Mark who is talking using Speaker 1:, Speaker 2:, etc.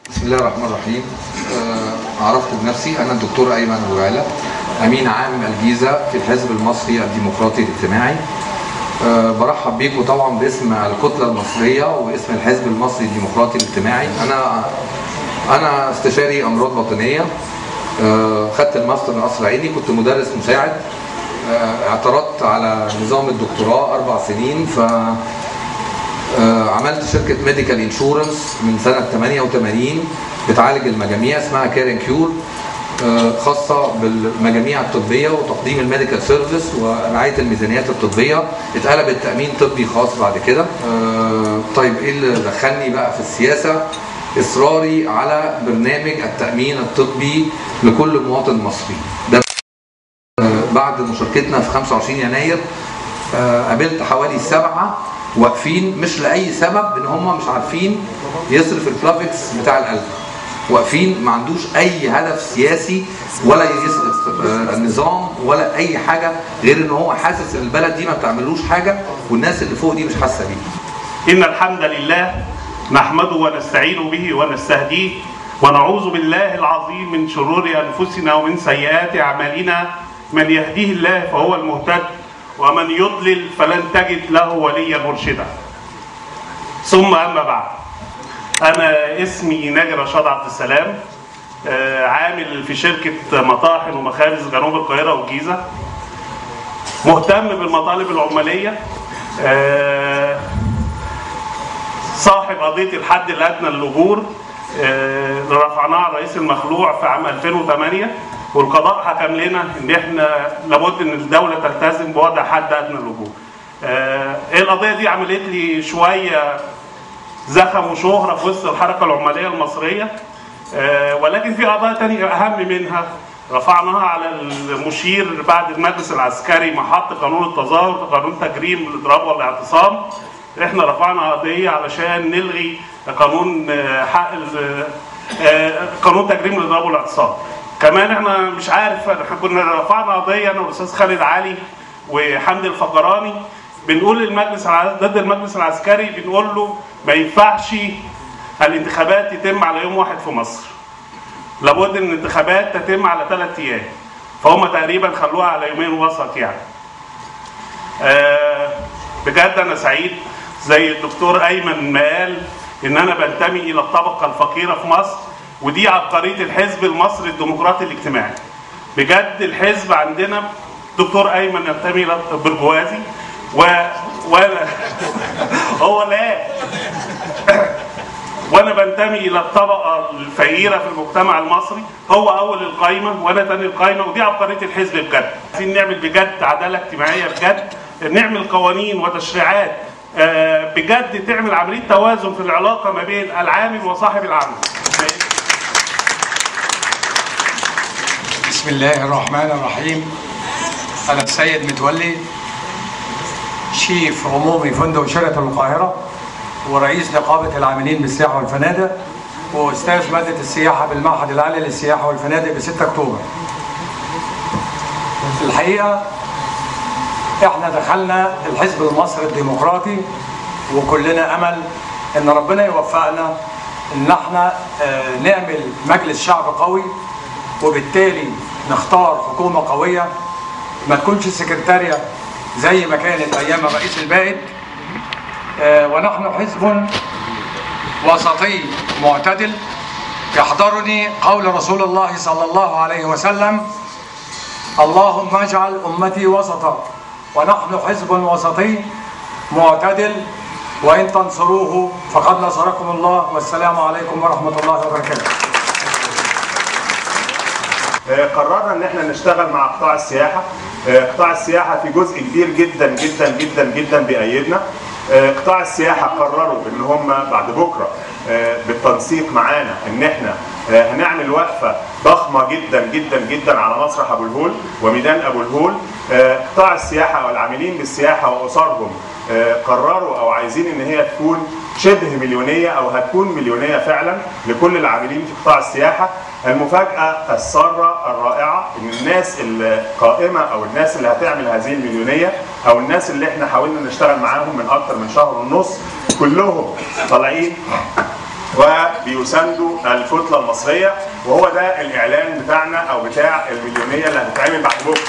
Speaker 1: بسم الله الرحمن الرحيم. عرفت بنفسي، أنا الدكتور أيمن أبو علا، أمين عام الجيزة في الحزب المصري الديمقراطي الاجتماعي. برحب بيكم طبعا باسم الكتلة المصرية واسم الحزب المصري الديمقراطي الاجتماعي. أنا استشاري أمراض باطنية، خدت الماستر من قصر عيني، كنت مدرس مساعد، اعترضت على نظام الدكتوراه 4 سنين، عملت شركة ميديكال انشورنس من سنة 88 بتعالج المجاميع، اسمها كارين كيور، خاصة بالمجاميع الطبية وتقديم الميديكال سيرفيس ورعاية الميزانيات الطبية. اتقلبت تأمين طبي خاص بعد كده. طيب ايه اللي دخلني بقى في السياسة؟ إصراري على برنامج التأمين الطبي لكل مواطن مصري. ده بعد مشاركتنا في 25 يناير قابلت حوالي 7 واقفين مش لأي سبب، ان هم مش عارفين يصرف البلافكس بتاع القلب، واقفين ما عندوش اي هدف سياسي ولا يصرف النظام ولا اي حاجه، غير ان هو حاسس ان البلد دي ما بتعملوش حاجه والناس اللي فوق دي مش حاسه بيه.
Speaker 2: ان الحمد لله نحمده ونستعين به ونستهديه ونعوذ بالله العظيم من شرور انفسنا ومن سيئات اعمالنا. من يهديه الله فهو المهتد ومن يضلل فلن تجد له وليا مرشدا. ثم اما بعد، انا اسمي ناجي رشاد عبد السلام، عامل في شركه مطاحن ومخابز جنوب القاهره والجيزه، مهتم بالمطالب العماليه، صاحب قضيه الحد الادنى للاجور اللي رفعناها على رئيس المخلوع في عام 2008، والقضاء حكم لنا ان احنا لابد ان الدوله تلتزم بوضع حد ادنى للاجور. القضيه دي عملت لي شويه زخم وشهره في وسط الحركه العماليه المصريه، ولكن في قضايا ثانيه اهم منها رفعناها على المشير بعد المجلس العسكري ما حط قانون التظاهر، قانون تجريم الاضراب والاعتصام. احنا رفعنا قضيه علشان نلغي قانون قانون تجريم الاضراب والاعتصام. كمان احنا مش عارف، احنا كنا رفعنا قضيه انا والاستاذ خالد علي وحمدي الفقراني، بنقول للمجلس ضد المجلس العسكري، بنقول له ما ينفعش الانتخابات تتم على يوم واحد في مصر، لابد ان الانتخابات تتم على 3 ايام، فهم تقريبا خلوها على يومين وسط يعني. بجد انا سعيد زي الدكتور ايمن ما قال ان انا بنتمي الى الطبقه الفقيره في مصر، ودي عبقريه الحزب المصري الديمقراطي الاجتماعي. بجد الحزب عندنا دكتور ايمن ينتمي الى برجوازي وانا هو لا وانا بنتمي الى الطبقه الفقيره في المجتمع المصري، هو اول القايمه وانا ثاني القايمه، ودي عبقريه الحزب بجد. عايزين نعمل بجد عداله اجتماعيه بجد، نعمل قوانين وتشريعات بجد تعمل عمليه توازن في العلاقه ما بين العامل وصاحب العمل.
Speaker 3: بسم الله الرحمن الرحيم. أنا السيد متولي، شيف عمومي فندق شيراتون القاهرة، ورئيس نقابة العاملين بالسياحة والفنادق، وأستاذ مادة السياحة بالمعهد العالي للسياحة والفنادق ب6 أكتوبر. الحقيقة احنا دخلنا الحزب المصري الديمقراطي وكلنا أمل إن ربنا يوفقنا إن احنا نعمل مجلس شعب قوي، وبالتالي نختار حكومة قوية ما تكونش سكرتارية زي ما كانت أيام الرئيس البائد. ونحن حزب وسطي معتدل. يحضرني قول رسول الله صلى الله عليه وسلم: اللهم اجعل أمتي وسطا. ونحن حزب وسطي معتدل، وإن تنصروه فقد نصركم الله. والسلام عليكم ورحمة الله وبركاته.
Speaker 4: قررنا ان احنا نشتغل مع قطاع السياحه. قطاع السياحه في جزء كبير جدا جدا جدا جدا بيأيدنا. قطاع السياحه قرروا ان هم بعد بكره بالتنسيق معانا ان احنا هنعمل وقفه ضخمه جدا جدا جدا على مسرح ابو الهول وميدان ابو الهول. قطاع السياحه والعاملين بالسياحه واسرهم قرروا او عايزين ان هي تكون شبه مليونيه او هتكون مليونيه فعلا لكل العاملين في قطاع السياحه. المفاجاه الساره الرائعه ان الناس القائمه او الناس اللي هتعمل هذه المليونيه او الناس اللي احنا حاولنا نشتغل معاهم من اكتر من شهر ونص كلهم طالعين وبيساندوا الكتله المصريه، وهو ده الاعلان بتاعنا او بتاع المليونيه اللي هتتعمل بعد بكره.